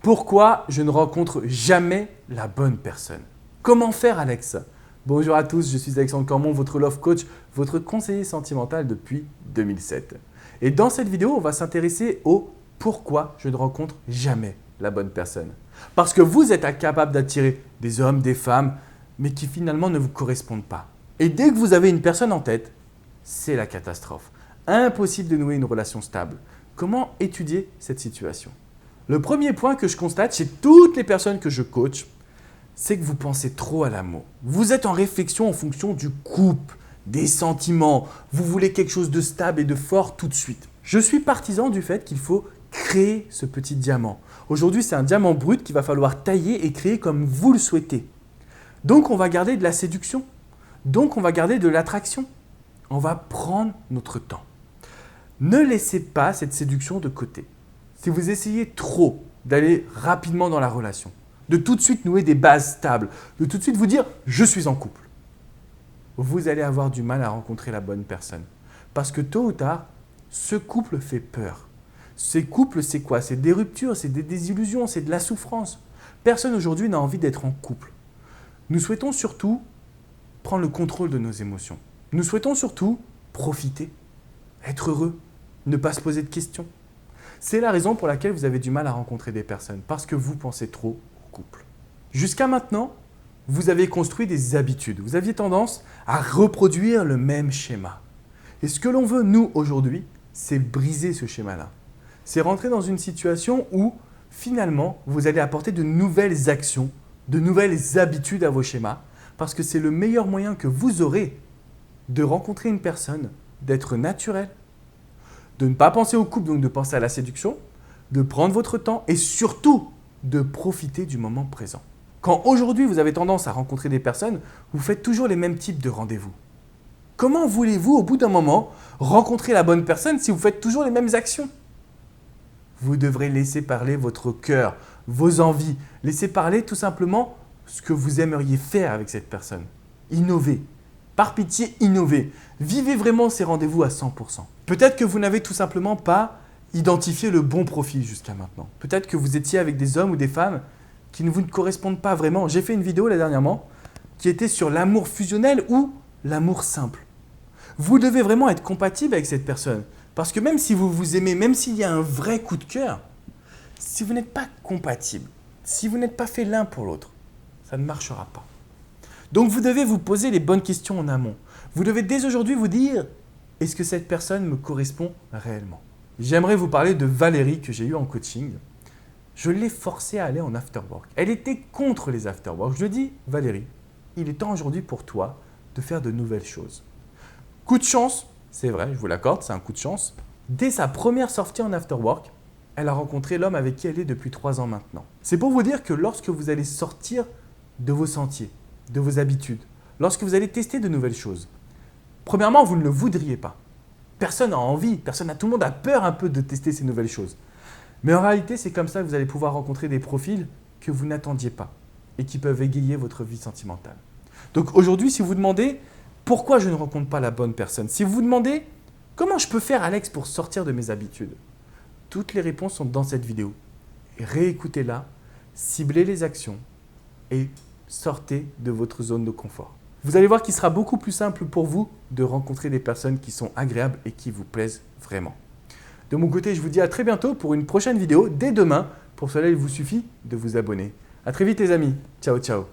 Pourquoi je ne rencontre jamais la bonne personne? Comment faire, Alex? Bonjour à tous, je suis Alexandre Cormon, votre love coach, votre conseiller sentimental depuis 2007. Et dans cette vidéo, on va s'intéresser au pourquoi je ne rencontre jamais la bonne personne. Parce que vous êtes incapable d'attirer des hommes, des femmes, mais qui finalement ne vous correspondent pas. Et dès que vous avez une personne en tête, c'est la catastrophe. Impossible de nouer une relation stable. Comment étudier cette situation? Le premier point que je constate chez toutes les personnes que je coach, c'est que vous pensez trop à l'amour. Vous êtes en réflexion en fonction du couple, des sentiments. Vous voulez quelque chose de stable et de fort tout de suite. Je suis partisan du fait qu'il faut créer ce petit diamant. Aujourd'hui, c'est un diamant brut qu'il va falloir tailler et créer comme vous le souhaitez. Donc, on va garder de la séduction. Donc, on va garder de l'attraction. On va prendre notre temps. Ne laissez pas cette séduction de côté. Si vous essayez trop d'aller rapidement dans la relation, de tout de suite nouer des bases stables, de tout de suite vous dire « je suis en couple », vous allez avoir du mal à rencontrer la bonne personne. Parce que tôt ou tard, ce couple fait peur. Ces couples, c'est quoi? C'est des ruptures, c'est des désillusions, c'est de la souffrance. Personne aujourd'hui n'a envie d'être en couple. Nous souhaitons surtout prendre le contrôle de nos émotions. Nous souhaitons surtout profiter, être heureux, ne pas se poser de questions. C'est la raison pour laquelle vous avez du mal à rencontrer des personnes, parce que vous pensez trop au couple. Jusqu'à maintenant, vous avez construit des habitudes. Vous aviez tendance à reproduire le même schéma. Et ce que l'on veut, nous, aujourd'hui, c'est briser ce schéma-là. C'est rentrer dans une situation où, finalement, vous allez apporter de nouvelles actions, de nouvelles habitudes à vos schémas, parce que c'est le meilleur moyen que vous aurez de rencontrer une personne, d'être naturel, de ne pas penser au couple, donc de penser à la séduction, de prendre votre temps et surtout de profiter du moment présent. Quand aujourd'hui vous avez tendance à rencontrer des personnes, vous faites toujours les mêmes types de rendez-vous. Comment voulez-vous au bout d'un moment rencontrer la bonne personne si vous faites toujours les mêmes actions? Vous devrez laisser parler votre cœur, vos envies, laisser parler tout simplement ce que vous aimeriez faire avec cette personne. Innover. Par pitié, innovez. Vivez vraiment ces rendez-vous à 100%. Peut-être que vous n'avez tout simplement pas identifié le bon profil jusqu'à maintenant. Peut-être que vous étiez avec des hommes ou des femmes qui ne vous correspondent pas vraiment. J'ai fait une vidéo là dernièrement qui était sur l'amour fusionnel ou l'amour simple. Vous devez vraiment être compatible avec cette personne. Parce que même si vous vous aimez, même s'il y a un vrai coup de cœur, si vous n'êtes pas compatible, si vous n'êtes pas fait l'un pour l'autre, ça ne marchera pas. Donc, vous devez vous poser les bonnes questions en amont. Vous devez dès aujourd'hui vous dire « est-ce que cette personne me correspond réellement ?» J'aimerais vous parler de Valérie que j'ai eue en coaching. Je l'ai forcée à aller en afterwork. Elle était contre les afterwork. Je lui ai dit « Valérie, il est temps aujourd'hui pour toi de faire de nouvelles choses. » Coup de chance, c'est vrai, je vous l'accorde, c'est un coup de chance. Dès sa première sortie en afterwork, elle a rencontré l'homme avec qui elle est depuis 3 ans maintenant. C'est pour vous dire que lorsque vous allez sortir de vos sentiers, de vos habitudes, lorsque vous allez tester de nouvelles choses, premièrement, vous ne le voudriez pas. Personne n'a envie, tout le monde a peur un peu de tester ces nouvelles choses. Mais en réalité, c'est comme ça que vous allez pouvoir rencontrer des profils que vous n'attendiez pas et qui peuvent égayer votre vie sentimentale. Donc aujourd'hui, si vous vous demandez pourquoi je ne rencontre pas la bonne personne, si vous vous demandez comment je peux faire Alex pour sortir de mes habitudes, toutes les réponses sont dans cette vidéo. Réécoutez-la, ciblez les actions et sortez de votre zone de confort. Vous allez voir qu'il sera beaucoup plus simple pour vous de rencontrer des personnes qui sont agréables et qui vous plaisent vraiment. De mon côté, je vous dis à très bientôt pour une prochaine vidéo dès demain. Pour cela, il vous suffit de vous abonner. À très vite les amis. Ciao, ciao.